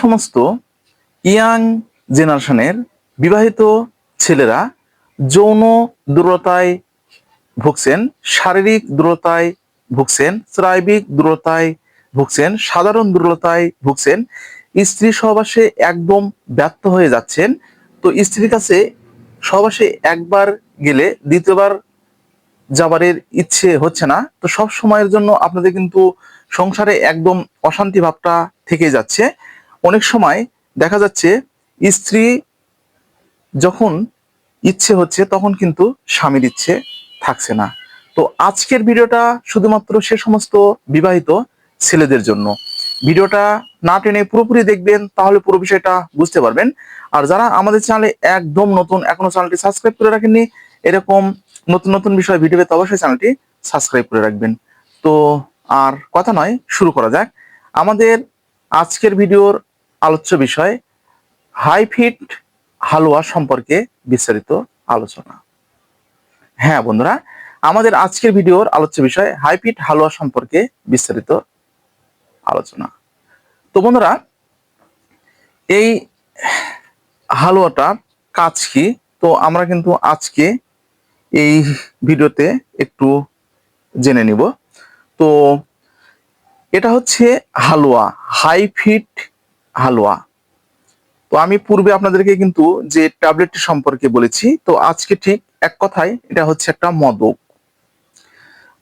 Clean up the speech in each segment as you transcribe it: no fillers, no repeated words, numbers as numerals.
সমস্ত ইয়াং জেনারেশনের বিবাহিত ছেলেরা যৌন দুর্বলতায় ভুগছেন, শারীরিক দুর্বলতায় ভুগছেন, শারীরিক দুর্বলতায় ভুগছেন, সাধারণ দুর্বলতায় ভুগছেন, স্ত্রী সহবাসে একদম ব্যর্থ হয়ে যাচ্ছেন। তো স্ত্রীর কাছে সহবাসে একবার গেলে দ্বিতীয়বার যাবারের ইচ্ছে হচ্ছে না। তো সব সময়ের জন্য আপনাদের কিন্তু সংসারে একদম অশান্তি ভাবটা থেকে যাচ্ছে। অনেক সময় দেখা যাচ্ছে স্ত্রী যখন ইচ্ছে হচ্ছে তখন কিন্তু স্বামীর ইচ্ছে থাকছে না। তো আজকের ভিডিওটা শুধুমাত্র সে সমস্ত বিবাহিত ছেলেদের জন্য। ভিডিওটা না টেনে পুরোপুরি দেখবেন, তাহলে পুরো বিষয়টা বুঝতে পারবেন। আর যারা আমাদের চ্যানেলে একদম নতুন, এখনো চ্যানেলটি সাবস্ক্রাইব করে রাখেননি, এরকম নতুন নতুন বিষয় ভিডিও পেতে অবশ্যই চ্যানেলটি সাবস্ক্রাইব করে রাখবেন। তো আর কথা নয়, শুরু করা যাক। আমাদের আজকের ভিডিওর আলোচ্য বিষয় হাই ফিট হালুয়া সম্পর্কে বিস্তারিত আলোচনা। হ্যাঁ বন্ধুরা, আমাদের আজকের ভিডিওর আলোচ্য বিষয় হাই ফিট হালুয়া সম্পর্কে বিস্তারিত আলোচনা। তো বন্ধুরা, এই হালুয়াটার কাজ কি? তো আমরা কিন্তু আজকে এই ভিডিওতে একটু জেনে নিব। তো এটা হচ্ছে হালুয়া, হাই ফিট হালুয়া। তো আমি পূর্বে আপনাদেরকে কিন্তু যে ট্যাবলেটটি সম্পর্কে বলেছি, তো আজকে ঠিক এক কথায় এটা হচ্ছে একটা মদক।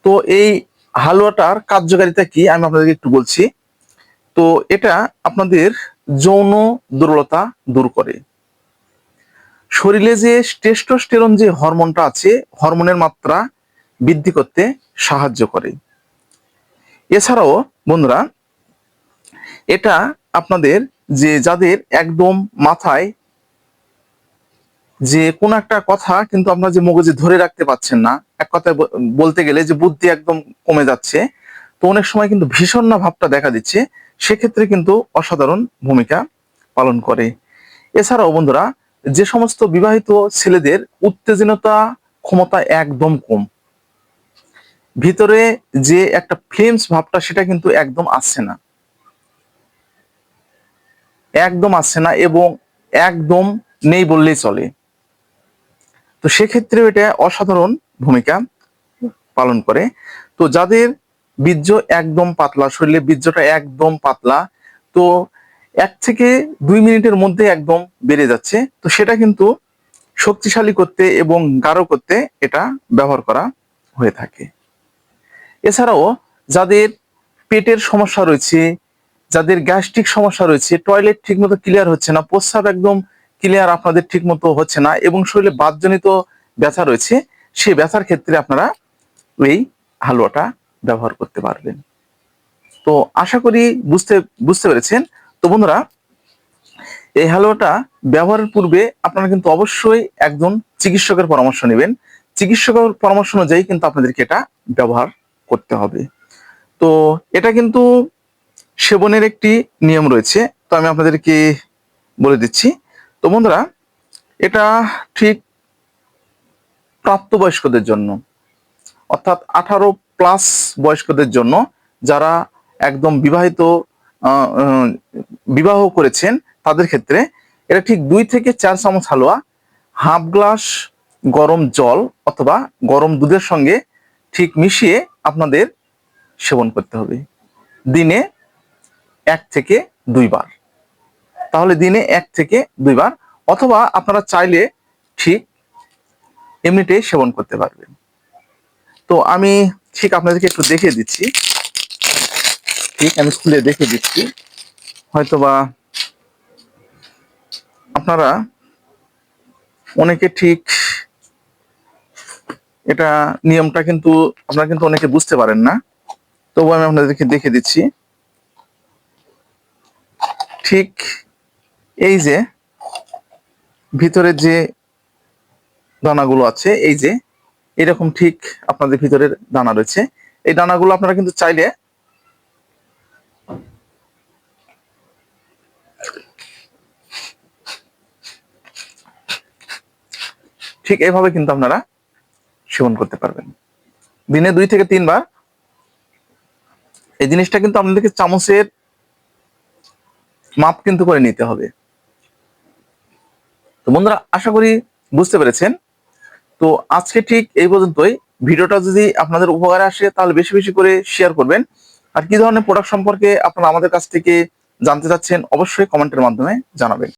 তো এই হালুয়াটার কার্যকারিতা কি আমি আপনাদেরকে একটু বলছি। তো এটা আপনাদের যৌন দুর্বলতা দূর করে, শরীরে যে টেস্টোস্টেরন যে হরমোনটা আছে, হরমোনের মাত্রা বৃদ্ধি করতে সাহায্য করে। এছাড়াও বন্ধুরা, এটা আপনাদের যে যাদের একদম মাথায় যে কোনো একটা কথা কিন্তু আপনার যে মগজে ধরে রাখতে পারছেন না, এক কথায় বলতে গেলে যে বুদ্ধি একদম কমে যাচ্ছে, তো অনেক সময় কিন্তু ভীষণ ভাবটা দেখা দিচ্ছে, সেক্ষেত্রে কিন্তু অসাধারণ ভূমিকা পালন করে। এছাড়াও বন্ধুরা, যে সমস্ত বিবাহিত ছেলেদের উত্তেজনতা ক্ষমতা একদম কম, ভিতরে যে একটা ফ্লেমস ভাবটা সেটা কিন্তু একদম আসছে না, একদম আসছে না এবং একদম নেই বললেই চলে, তো সেক্ষেত্রে এটা অসাধারণ ভূমিকা পালন করে। তো যাদের বীর্য একদম পাতলা, শরীরে বীর্যটা একদম পাতলা, তো 1 থেকে 2 মিনিটের মধ্যে একদম বেড়ে যাচ্ছে, তো সেটা কিন্তু শক্তিশালী করতে এবং গাঢ় করতে এটা ব্যবহার করা হয়ে থাকে। এছাড়াও যাদের পেটের সমস্যা রয়েছে, যাদের গ্যাস্ট্রিক সমস্যা রয়েছে, টয়লেট ঠিকমতো ক্লিয়ার হচ্ছে না, প্রস্রাব একদম ক্লিয়ার আপনাদের ঠিকমতো হচ্ছে না এবং শরীরে বাতজনিত ব্যথা রয়েছে, সেই ব্যথার ক্ষেত্রে আপনারা এই হালুয়াটা ব্যবহার করতে পারবেন। তো আশা করি বুঝতে পেরেছেন। তো বন্ধুরা, এই হালুয়াটা ব্যবহারের পূর্বে আপনারা কিন্তু অবশ্যই একজন চিকিৎসকের পরামর্শ নেবেন। চিকিৎসকের পরামর্শ অনুযায়ী কিন্তু আপনাদেরকে এটা ব্যবহার করতে হবে। তো এটা কিন্তু সেবনের একটি নিয়ম রয়েছে, তো আমি আপনাদেরকে বলে দিচ্ছি। তো বন্ধুরা, এটা ঠিক প্রাপ্তবয়স্কদের জন্য, অর্থাৎ 18+ বয়স্কদের জন্য, যারা একদম বিবাহ করেছেন তাদের ক্ষেত্রে এটা ঠিক 2 থেকে 4 চামচ হালুয়া হাফ গ্লাস গরম জল অথবা গরম দুধের সঙ্গে ঠিক মিশিয়ে আপনাদের সেবন করতে হবে দিনে 1 থেকে 2 বার। তাহলে দিনে 1 থেকে 2 বার, অথবা আপনারা চাইলে ঠিক এমনিতেই সেবন করতে পারবেন। তো আমি ঠিক আপনাদেরকে একটু দেখিয়ে দিচ্ছি, ঠিক আমি খুলে দেখিয়ে দিচ্ছি, হয়তোবা আপনারা অনেকে ঠিক এটা নিয়মটা কিন্তু আপনারা কিন্তু অনেকে বুঝতে পারেন না, তবু আমি আপনাদেরকে দেখিয়ে দিচ্ছি। ঠিক এই যে ভিতরের যে দানাগুলো আছে, এই যে এরকম ঠিক আপনাদের ভিতরের দানা রয়েছে, এই দানাগুলো আপনারা কিন্তু চাইলে ঠিক এইভাবে কিন্তু আপনারা সেবন করতে পারবেন দিনে 2 থেকে 3 বার। এই জিনিসটা কিন্তু আপনাদেরকে চামচের মাপ কিন্তু করে নিতে হবে। তো বন্ধুরা, আশা করি বুঝতে পেরেছেন। তো আজকে ঠিক এই পর্যন্তই। ভিডিওটা যদি আপনাদের উপকারে আসে তাহলে বেশি বেশি করে শেয়ার করবেন। আর কি ধরনের প্রোডাক্ট সম্পর্কে আপনারা আমাদের কাছ থেকে জানতে চাচ্ছেন অবশ্যই কমেন্টের মাধ্যমে জানাবেন।